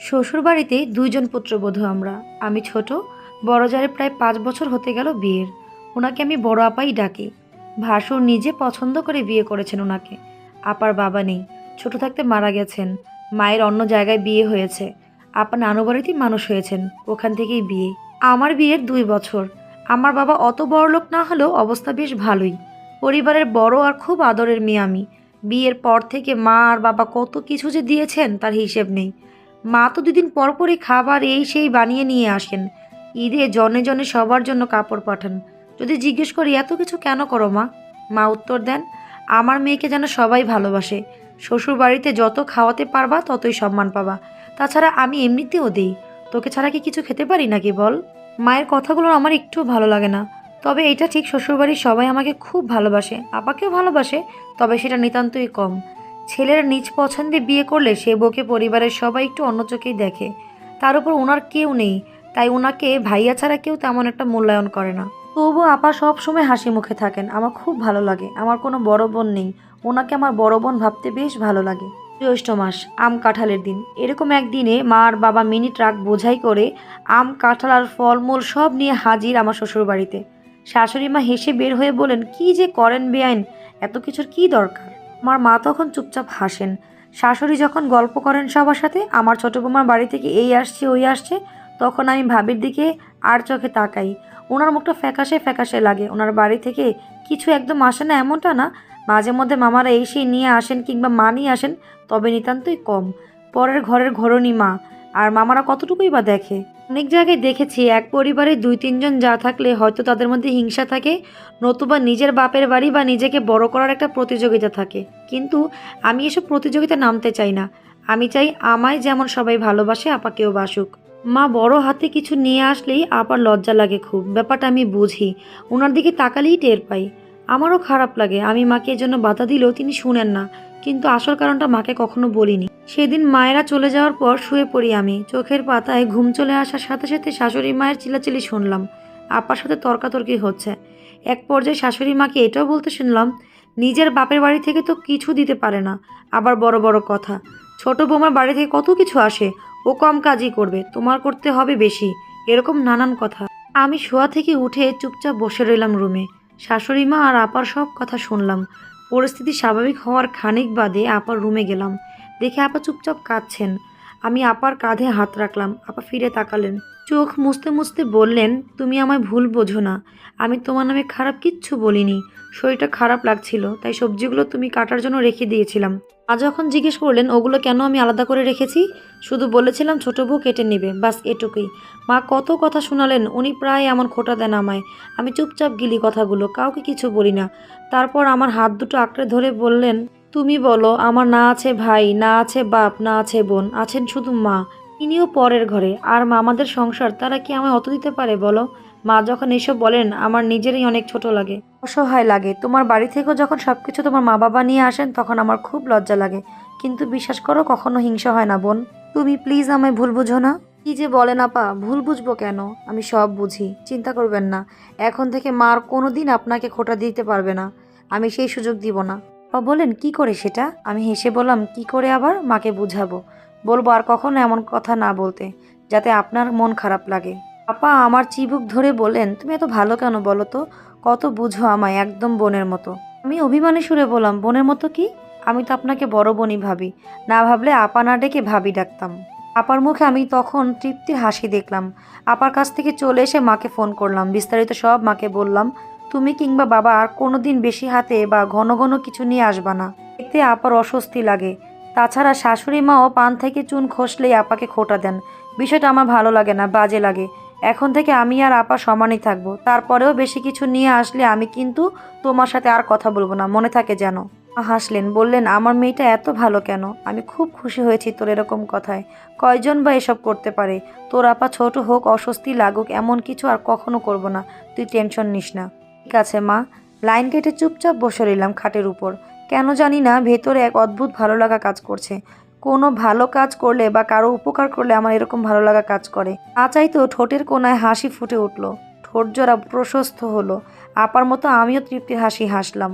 শ্বশুরবাড়িতে ২ জন পুত্রবধূ আমরা। আমি ছোট, বড় জায়ের প্রায় ৫ বছর হতে গেল বিয়ের। ওনাকে আমি বড় আপাই ডাকি। ভাসুর নিজে পছন্দ করে বিয়ে করেছেন ওনাকে। আপার বাবা নেই, ছোট থাকতে মারা গেছেন। মায়ের অন্য জায়গায় বিয়ে হয়েছে। আপা নানু বাড়িতেই মানুষ হয়েছেন, ওখান থেকেই বিয়ে। আমার বিয়ের ২ বছর। আমার বাবা অত বড়লোক না হলেও অবস্থা বেশ ভালোই। পরিবারের বড় আর খুব আদরের মেয়ে আমি। বিয়ের পর থেকে মা আর বাবা কত কিছু যে দিয়েছেন তার হিসেব নেই। মা তো ২ দিন পর পরই খাবার এই সেই বানিয়ে নিয়ে আসেন। ঈদে জনে জনে সবার জন্য কাপড় পাঠান। যদি জিজ্ঞেস করি এত কিছু কেন করো মা, মা উত্তর দেন, আমার মেয়েকে যেন সবাই ভালোবাসে। শ্বশুর বাড়িতে যত খাওয়াতে পারবা ততই সম্মান পাবা। তাছাড়া আমি এমনিতেও দিই, তোকে ছাড়া কি কিছু খেতে পারি নাকি বল। মায়ের কথাগুলো আমার একটু ভালো লাগে না। তবে এটা ঠিক, শ্বশুরবাড়ির সবাই আমাকে খুব ভালোবাসে, আপাকেও ভালোবাসে, তবে সেটা নিতান্তই কম। ছেলের নিজ পছন্দে বিয়ে করলে সে বউকে পরিবারের সবাই একটু অন্য চোখেই দেখে। তার উপর ওনার কেউ নেই, তাই ওনাকে ভাইয়া ছাড়া কেউ তেমন একটা মূল্যায়ন করে না। তবু আপা সব সময় হাসি মুখে থাকেন, আমার খুব ভালো লাগে। আমার কোনো বড় বোন নেই, ওনাকে আমার বড় বোন ভাবতে বেশ ভালো লাগে। জ্যৈষ্ঠ মাস, আম কাঁঠালের দিন। এরকম একদিনে মা আর বাবা মিনি ট্রাক বোঝাই করে আম কাঁঠাল আর ফলমূল সব নিয়ে হাজির আমার শ্বশুর বাড়িতে। শাশুড়ি মা হেসে বের হয়ে বলেন, কি যে করেন বেআইন, এত কিছুর কি দরকার। আমার মা তখন চুপচাপ হাসেন। শাশুড়ি যখন গল্প করেন সবার সাথে, আমার ছোট বৌমার বাড়ি থেকে এই আসছে ওই আসছে, তখন আমি ভাবির দিকে আর চোখে তাকাই। ওনার মুখটা ফ্যাকাশে ফ্যাকাশে লাগে। ওনার বাড়ি থেকে কিছু একদম আসে না এমনটা না, মাঝে মধ্যে মামারা এই সেই নিয়ে আসেন কিংবা মা নিয়ে আসেন, তবে নিতান্তই কম। পরের ঘরের ঘরণী মা আর মামারা কতটুকুই বা দেখে। অনেক জায়গায় দেখেছি এক পরিবারে ২-৩ জন যা থাকলে হয়তো তাদের মধ্যে হিংসা থাকে, নতুবা নিজের বাপের বাড়ি বা নিজেকে বড় করার একটা প্রতিযোগিতা থাকে। কিন্তু আমি এসব প্রতিযোগিতা নামতে চাই না। আমি চাই আমায় যেমন সবাই ভালোবাসে আপাকেও বাসুক। মা বড় হাতে কিছু নিয়ে আসলেই আপার লজ্জা লাগে খুব, ব্যাপারটা আমি বুঝি। ওনার দিকে তাকালেই টের পাই। আমারও খারাপ লাগে, আমি মাকে এজন্য বাধা দিলেও তিনি শুনেন না। কিন্তু আসল কারণটা মাকে কখনো বলিনি। সেদিন মায়েরা চলে যাওয়ার পর শুয়ে পড়ি আমি। চোখের পাতায় ঘুম চলে আসার সাথে সাথে শাশুড়ি মায়ের চিল্লাচিল্লি শুনলাম। আপার সাথে তর্কাতর্কি হচ্ছে। এক পর্যায়ে শাশুড়ি মাকে এটাও বলতে শুনলাম, নিজের বাপের বাড়ি থেকে তো কিছু দিতে পারে না, আবার বড় বড় কথা। ছোট বৌমার বাড়ি থেকে কত কিছু আসে, ও কম কাজই করবে, তোমার করতে হবে বেশি, এরকম নানান কথা। আমি শোয়া থেকে উঠে চুপচাপ বসে রইলাম রুমে। শাশুড়ি মা আর আপার সব কথা শুনলাম। পরিস্থিতি স্বাভাবিক হওয়ার খানিক বাদে আপার রুমে গেলাম। দেখে আপা চুপচাপ কাঁদছেন। আমি আপার কাঁধে হাত রাখলাম। আপা ফিরে তাকালেন, চোখ মুছতে মুছতে বললেন, তুমি আমায় ভুল বোঝো না, আমি তোমার নামে খারাপ কিচ্ছু বলিনি। শরীরটা খারাপ লাগছিল, তাই সবজিগুলো তুমি কাটার জন্য রেখে দিয়েছিলাম। মা যখন জিজ্ঞেস করলেন ওগুলো কেন আমি আলাদা করে রেখেছি, শুধু বলেছিলাম ছোট বউ কেটে নেবে, বাস এটুকুই। মা কত কথা শোনালেন, উনি প্রায় এমন খোঁটা দেন আমায়। আমি চুপচাপ গিলি কথাগুলো, কাউকে কিছু বলি না। তারপর আমার হাত দুটো আঁকড়ে ধরে বললেন, তুমি বলো, আমার না আছে ভাই, না আছে বাপ, না আছে বোন, আছেন শুধু মা। ইনিও পরের ঘরে, আর মামাদের সংসার, তারা কি আমায় অত দিতে পারে বলো। মা যখন এসব বলেন আমার নিজেরই অনেক ছোট লাগে, অসহায় লাগে। তোমার বাড়ি থেকেও যখন সবকিছু তোমার মা বাবা নিয়ে আসেন তখন আমার খুব লজ্জা লাগে, কিন্তু বিশ্বাস করো কখনো হিংসা হয় না বোন। তুমি প্লিজ আমায় ভুল বুঝো না। কি যে বলেন আপা, ভুল বুঝবো কেন, আমি সব বুঝি, চিন্তা করবেন না। এখন থেকে মার কোনো দিন আপনাকে খোঁটা দিতে পারবে না, আমি সেই সুযোগ দিব না। আপা বলেন, কি করে সেটা? আমি হেসে বললাম, কি করে আবার? মাকে বুঝাবো, বলবো আর কখনো এমন কথা না বলতে, যাতে আপনার মন খারাপ লাগে। আপা আমার চিবুক ধরে বললেন, তুমি এত ভালো কেন বলো তো, কত বুঝো আমায়, একদম বোনের মতো। আমি অভিমানী সুরে বললাম, বোনের মতো কি? আমি তো আপনাকে বড় বোনই ভাবি, না ভাবলে আপা না ডেকে ভাবি ডাকতাম। আপার মুখে আমি তখন তৃপ্তির হাসি দেখলাম। আপার কাছ থেকে চলে এসে মাকে ফোন করলাম, বিস্তারিত সব মাকে বললাম। তুমি কিংবা বাবা আর কোনো দিন বেশি হাতে বা ঘন ঘন কিছু নিয়ে আসবা না, এতে আপার অস্বস্তি লাগে। তাছাড়া শাশুড়ি মাও পান থেকে চুন খসলেই আপাকে খোঁটা দেন, বিষয়টা আমার ভালো লাগে না, বাজে লাগে। এখন থেকে আমি আর আপা সমানই থাকবো, তারপরেও বেশি কিছু নিয়ে আসলে আমি কিন্তু তোমার সাথে আর কথা বলবো না, মনে থাকে যেন। হাসলেন, বললেন, আমার মেয়েটা এত ভালো কেন? আমি খুব খুশি হয়েছি তোর এরকম কথায়। কয়জন বা এসব করতে পারে? তোর আপা ছোট হোক, অস্বস্তি লাগুক, এমন কিছু আর কখনো করব না, তুই টেনশন নিস না। ঠিক আছে মা। লাইন কেটে চুপচাপ বসে রইলাম খাটের উপর। কেন জানি না ভেতরে এক অদ্ভুত ভালো লাগা কাজ করছে। কোনো ভালো কাজ করলে বা কারো উপকার করলে আমার এরকম ভালো লাগা কাজ করে। না চাইতেও ঠোঁটের কোণায় হাসি ফুটে উঠল, ঠোঁট জোড়া প্রশস্ত হলো। আপার মতো আমিও তৃপ্তির হাসি হাসলাম।